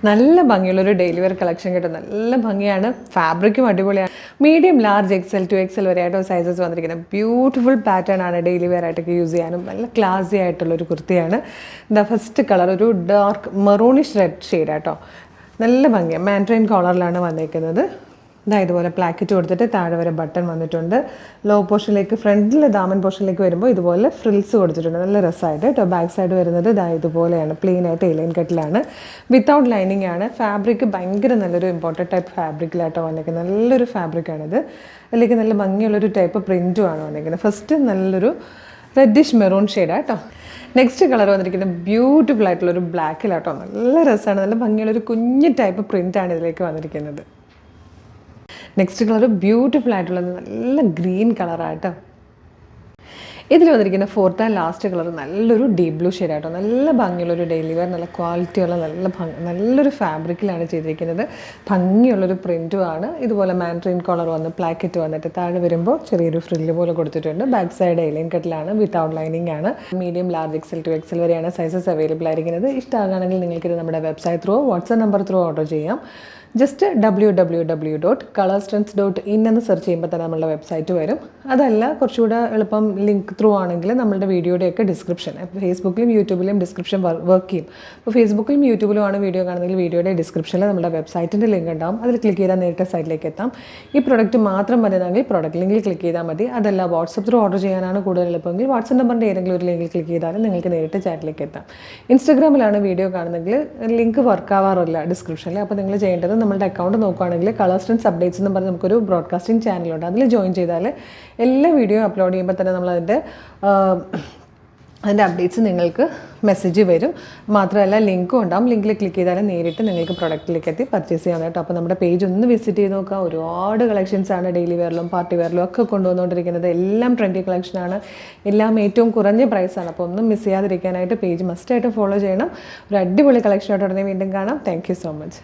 നല്ല ഭംഗിയുള്ളൊരു daily wear collection കിട്ടും. നല്ല ഭംഗിയാണ്, ഫാബ്രിക്കും അടിപൊളിയാണ്. Medium, large, XL to XL വരെ ആയിട്ടോ സൈസസ് വന്നിരിക്കുന്നത്. ബ്യൂട്ടിഫുൾ പാറ്റേൺ ആണ്, ഡെയിലി വെയർ ആയിട്ടൊക്കെ യൂസ് ചെയ്യാനും നല്ല ക്ലാസി ആയിട്ടുള്ളൊരു കുർത്തിയാണ്. ദ ഫസ്റ്റ് കളർ ഒരു ഡാർക്ക് മെറൂണിഷ് റെഡ് ഷെയ്ഡ് ആട്ടോ. നല്ല ഭംഗിയാണ്. മാൻഡ്രൈൻ കോളറിലാണ് വന്നിരിക്കുന്നത്. ഇതുപോലെ പ്ലാക്കറ്റ് കൊടുത്തിട്ട് താഴെ വരെ ബട്ടൺ വന്നിട്ടുണ്ട്. ലോ പോർഷനിലേക്ക്, ഫ്രണ്ടിൽ ദാമൻ പോർഷനിലേക്ക് വരുമ്പോൾ ഇതുപോലെ ഫ്രിൽസ് കൊടുത്തിട്ടുണ്ട്. നല്ല രസമായിട്ട് കേട്ടോ. ബാക്ക് സൈഡ് വരുന്നത് ഇതുപോലെയാണ്, പ്ലെയിൻ ആയിട്ട് എലൈൻ കട്ടിലാണ്, വിത്തൗട്ട് ലൈനിങ് ആണ്. ഫാബ്രിക് ഭയങ്കര നല്ലൊരു ഇമ്പോർട്ടൻറ്റ് ടൈപ്പ് ഫാബ്രിക്കിലായിട്ടോ വന്നിരിക്കുന്നത്. നല്ലൊരു ഫാബ്രിക്കാണിത്. അതിലേക്ക് നല്ല ഭംഗിയുള്ളൊരു ടൈപ്പ് പ്രിൻറ്റും ആണ് വന്നിരിക്കുന്നത്. ഫസ്റ്റ് നല്ലൊരു റെഡിഷ് മെറൂൺ ഷെയ്ഡാണ് കേട്ടോ. നെക്സ്റ്റ് കളർ വന്നിരിക്കുന്നത് ബ്യൂട്ടിഫുൾ ആയിട്ടുള്ളൊരു ബ്ലാക്കിലാട്ടോ. നല്ല രസമാണ്, നല്ല ഭംഗിയുള്ളൊരു കുഞ്ഞ് ടൈപ്പ് പ്രിൻ്റാണ് ഇതിലേക്ക് വന്നിരിക്കുന്നത്. നെക്സ്റ്റ് കളർ ബ്യൂട്ടിഫുൾ ആയിട്ടുള്ളത് നല്ല ഗ്രീൻ കളറാട്ടോ. ഇതിൽ വന്നിരിക്കുന്ന ഫോർത്ത് ആൻഡ് ലാസ്റ്റ് കളർ നല്ലൊരു ഡീപ് ബ്ലൂ ഷെയ്ഡാട്ടോ. നല്ല ഭംഗിയുള്ളൊരു ഡെയിലി വെയർ, നല്ല ക്വാളിറ്റിയുള്ള നല്ലൊരു ഫാബ്രിക്കിലാണ് ചെയ്തിരിക്കുന്നത്. ഭംഗിയുള്ളൊരു പ്രിൻറ്റുമാണ്. ഇതുപോലെ മാൻഡ്രിൻ കോളർ വന്ന് പ്ലാക്കറ്റ് വന്നിട്ട് താഴെ വരുമ്പോൾ ചെറിയൊരു ഫ്രില്ല് പോലെ കൊടുത്തിട്ടുണ്ട്. ബാക്ക് സൈഡ് എലൈൻ കട്ടിലാണ്, വിത്തൗട്ട് ലൈനിങ് ആണ്. Medium, large, XL to XL വരെയാണ് സൈസസ് അവൈലബിൾ ആയിരിക്കുന്നത്. ഇഷ്ടമാണെങ്കിൽ നിങ്ങൾക്കിത് നമ്മുടെ website through, WhatsApp number through order ചെയ്യാം. ജസ്റ്റ് www.colorstrengths.in എന്ന് സെർച്ച് ചെയ്യുമ്പോൾ തന്നെ നമ്മളുടെ വെബ്സൈറ്റ് വരും. അതല്ല കുറച്ചുകൂടെ എളുപ്പം ലിങ്ക് ത്രൂ ആണെങ്കിൽ നമ്മളുടെ വീഡിയോയുടെയൊക്കെ ഡിസ്ക്രിപ്ഷൻ, ഫേസ്ബുക്കിലും യൂട്യൂബിലും ഡിസ്ക്രിപ്ഷൻ വർക്ക് ചെയ്യും. അപ്പോൾ ഫേസ്ബുക്കിലും യൂട്യൂബിലുമാണ് വീഡിയോ കാണുന്നതെങ്കിൽ വീഡിയോയുടെ ഡിസ്ക്രിപ്ഷനിൽ നമ്മുടെ വെബ്സൈറ്റിൻ്റെ ലിങ്ക് ഉണ്ടാവും. അതിൽ ക്ലിക്ക് ചെയ്താൽ നേരിട്ട് സൈറ്റിലേക്ക് എത്താം. ഈ പ്രൊഡക്റ്റ് മാത്രം മതിയെങ്കിൽ പ്രൊഡക്റ്റ് ലിങ്കിൽ ക്ലിക്ക് ചെയ്താൽ മതി. അതല്ല വാട്സപ്പ് ത്രൂ ഓർഡർ ചെയ്യാനാണ് കൂടുതൽ എളുപ്പമെങ്കിൽ വാട്സപ്പ് നമ്പറിൻ്റെ ഏതെങ്കിലും ഒരു ലിങ്കിൽ ക്ലിക്ക് ചെയ്താലും നിങ്ങൾക്ക് നേരിട്ട് ചാറ്റിലേക്ക് എത്താം. ഇൻസ്റ്റാഗ്രാമിലാണ് വീഡിയോ കാണുന്നതെങ്കിൽ ലിങ്ക് വർക്ക് ആവാറില്ല ഡിസ്ക്രിപ്ഷനിൽ. അപ്പോൾ നിങ്ങൾ ചെയ്യേണ്ടത് നമ്മുടെ അക്കൗണ്ട് നോക്കുകയാണെങ്കിൽ കളർ സ്ട്രെൻഡ്സ് അപ്ഡേറ്റ്സ് എന്ന് പറഞ്ഞ് നമുക്കൊരു ബ്രോഡ്കാസ്റ്റിംഗ് ചാനലുണ്ട്. അതിൽ ജോയിൻ ചെയ്താൽ എല്ലാ വീഡിയോ അപ്ലോഡ് ചെയ്യുമ്പോൾ തന്നെ നമ്മളതിൻ്റെ അപ്ഡേറ്റ്സ് നിങ്ങൾക്ക് മെസ്സേജ് വരും. മാത്രമല്ല ലിങ്കും ഉണ്ടാകും. ലിങ്കിൽ ക്ലിക്ക് ചെയ്താൽ നേരിട്ട് നിങ്ങൾക്ക് പ്രൊഡക്റ്റിലേക്ക് എത്തി പർച്ചേസ് ചെയ്യാൻ കേട്ടോ. അപ്പോൾ നമ്മുടെ പേജ് ഒന്ന് വിസിറ്റ് ചെയ്ത് നോക്കുക. ഒരുപാട് കളക്ഷൻസാണ് ഡെയിലി വെയറിലും പാർട്ടി വെയറിലും ഒക്കെ കൊണ്ടുവന്നുകൊണ്ടിരിക്കുന്നത്. എല്ലാം ട്രെൻഡി കളക്ഷനാണ്, എല്ലാം ഏറ്റവും കുറഞ്ഞ പ്രൈസാണ്. അപ്പോൾ ഒന്നും മിസ് ചെയ്യാതിരിക്കാനായിട്ട് പേജ് മസ്റ്റായിട്ട് ഫോളോ ചെയ്യണം. ഒരു അടിപൊളി കളക്ഷനായിട്ട് ഉടനെ വീണ്ടും കാണാം. Thank you so much.